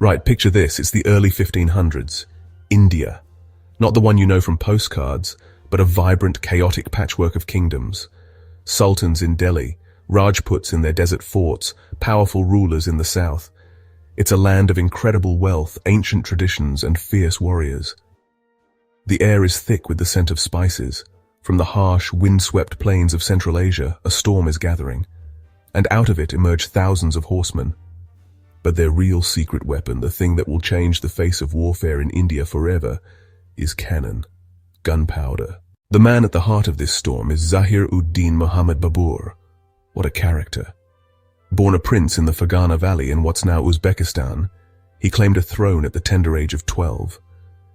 Right, picture this, it's the early 1500s. India. Not the one you know from postcards, but a vibrant, chaotic patchwork of kingdoms. Sultans in Delhi, Rajputs in their desert forts, powerful rulers in the south. It's a land of incredible wealth, ancient traditions, and fierce warriors. The air is thick with the scent of spices. From the harsh, wind-swept plains of Central Asia, a storm is gathering, and out of it emerge thousands of horsemen. But their real secret weapon, the thing that will change the face of warfare in India forever, is cannon, gunpowder. The man at the heart of this storm is Zahir-ud-Din Muhammad Babur. What a character. Born a prince in the Fergana Valley in what's now Uzbekistan, he claimed a throne at the tender age of 12,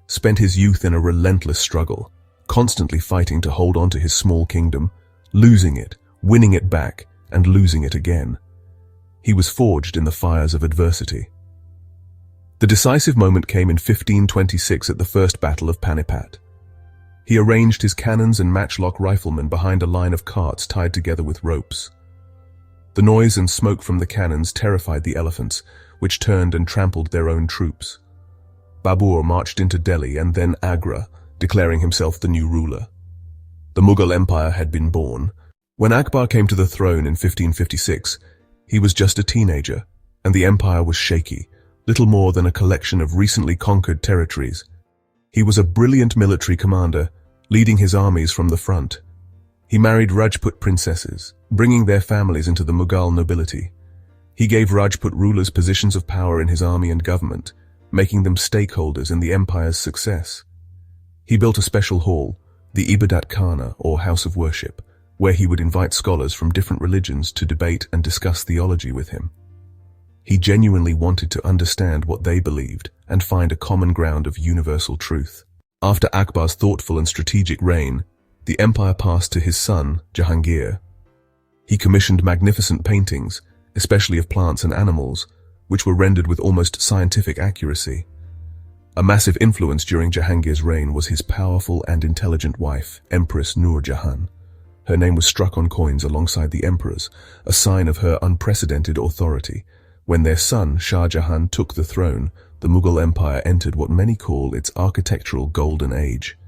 spent his youth in a relentless struggle, constantly fighting to hold on to his small kingdom, losing it, winning it back, and losing it again. He was forged in the fires of adversity. The decisive moment came in 1526 at the First Battle of Panipat. He arranged his cannons and matchlock riflemen behind a line of carts tied together with ropes. The noise and smoke from the cannons terrified the elephants, which turned and trampled their own troops. Babur marched into Delhi and then Agra, declaring himself the new ruler. The Mughal Empire had been born. When Akbar came to the throne in 1556, he was just a teenager, and the empire was shaky, little more than a collection of recently conquered territories. He was a brilliant military commander, leading his armies from the front. He married Rajput princesses, bringing their families into the Mughal nobility. He gave Rajput rulers positions of power in his army and government, making them stakeholders in the empire's success. He built a special hall, the Ibadat Khana, or House of Worship, where he would invite scholars from different religions to debate and discuss theology with him. He genuinely wanted to understand what they believed and find a common ground of universal truth. After Akbar's thoughtful and strategic reign, the empire passed to his son, Jahangir. He commissioned magnificent paintings, especially of plants and animals, which were rendered with almost scientific accuracy. A massive influence during Jahangir's reign was his powerful and intelligent wife, Empress Nur Jahan. Her name was struck on coins alongside the emperor's, a sign of her unprecedented authority. When their son, Shah Jahan, took the throne, the Mughal Empire entered what many call its architectural Golden Age.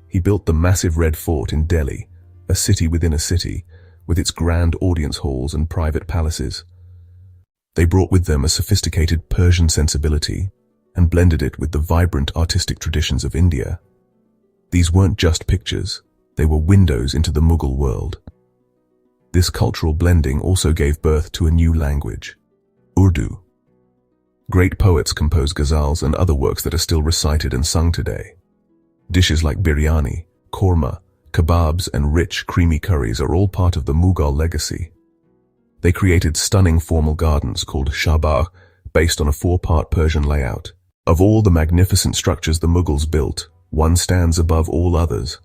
He built the massive Red Fort in Delhi, a city within a city, with its grand audience halls and private palaces. They brought with them a sophisticated Persian sensibility and blended it with the vibrant artistic traditions of India. These weren't just pictures, they were windows into the Mughal world. This cultural blending also gave birth to a new language, Urdu. Great poets composed ghazals and other works that are still recited and sung today. Dishes like biryani, korma, kebabs, and rich, creamy curries are all part of the Mughal legacy. They created stunning formal gardens called Shahbagh, based on a 4-part Persian layout. Of all the magnificent structures the Mughals built, one stands above all others.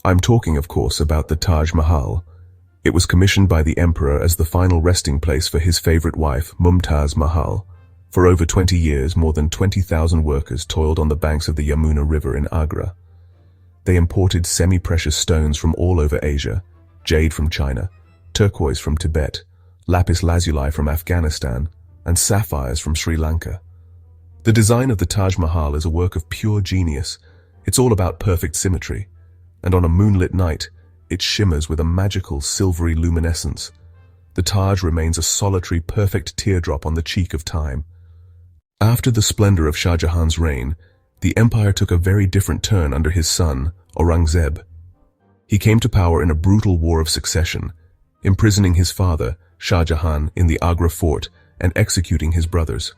I'm talking, of course, about the Taj Mahal. It was commissioned by the emperor as the final resting place for his favorite wife, Mumtaz Mahal. For over 20 years, more than 20,000 workers toiled on the banks of the Yamuna River in Agra. They imported semi-precious stones from all over Asia, jade from China, turquoise from Tibet, lapis lazuli from Afghanistan, and sapphires from Sri Lanka. The design of the Taj Mahal is a work of pure genius. It's all about perfect symmetry, and on a moonlit night, it shimmers with a magical silvery luminescence. The Taj remains a solitary, perfect teardrop on the cheek of time. After the splendor of Shah Jahan's reign, the empire took a very different turn under his son, Aurangzeb. He came to power in a brutal war of succession, imprisoning his father, Shah Jahan, in the Agra fort and executing his brothers.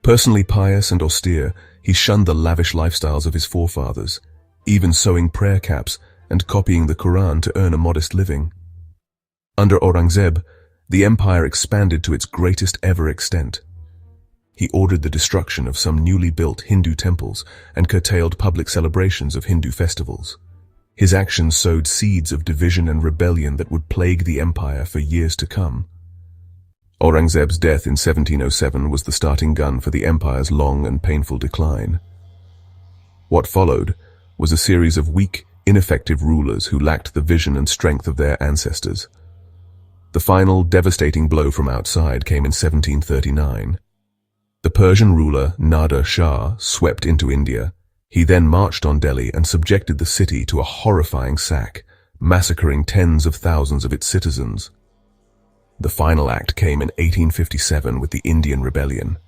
Personally pious and austere, he shunned the lavish lifestyles of his forefathers, even sewing prayer caps and copying the Quran to earn a modest living. Under Aurangzeb, the empire expanded to its greatest ever extent. He ordered the destruction of some newly built Hindu temples and curtailed public celebrations of Hindu festivals. His actions sowed seeds of division and rebellion that would plague the empire for years to come. Aurangzeb's death in 1707 was the starting gun for the empire's long and painful decline. What followed was a series of weak, ineffective rulers who lacked the vision and strength of their ancestors. The final devastating blow from outside came in 1739. The Persian ruler Nader Shah swept into India. He then marched on Delhi and subjected the city to a horrifying sack, massacring tens of thousands of its citizens. The final act came in 1857 with the Indian Rebellion.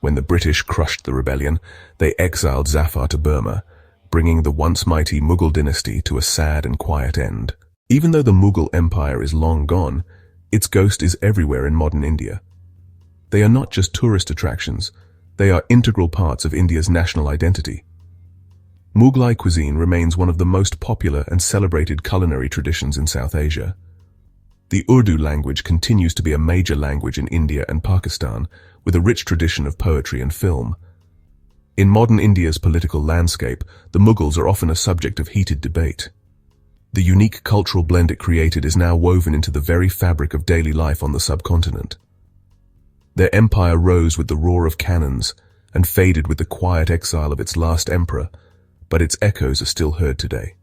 When the British crushed the rebellion, they exiled Zafar to Burma, bringing the once mighty Mughal dynasty to a sad and quiet end. Even though the Mughal Empire is long gone, its ghost is everywhere in modern India. They are not just tourist attractions, they are integral parts of India's national identity. Mughlai cuisine remains one of the most popular and celebrated culinary traditions in South Asia. The Urdu language continues to be a major language in India and Pakistan, with a rich tradition of poetry and film. In modern India's political landscape, the Mughals are often a subject of heated debate. The unique cultural blend it created is now woven into the very fabric of daily life on the subcontinent. Their empire rose with the roar of cannons and faded with the quiet exile of its last emperor, but its echoes are still heard today.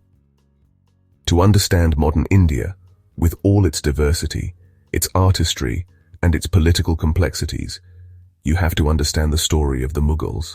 To understand modern India, with all its diversity, its artistry, and its political complexities, you have to understand the story of the Mughals.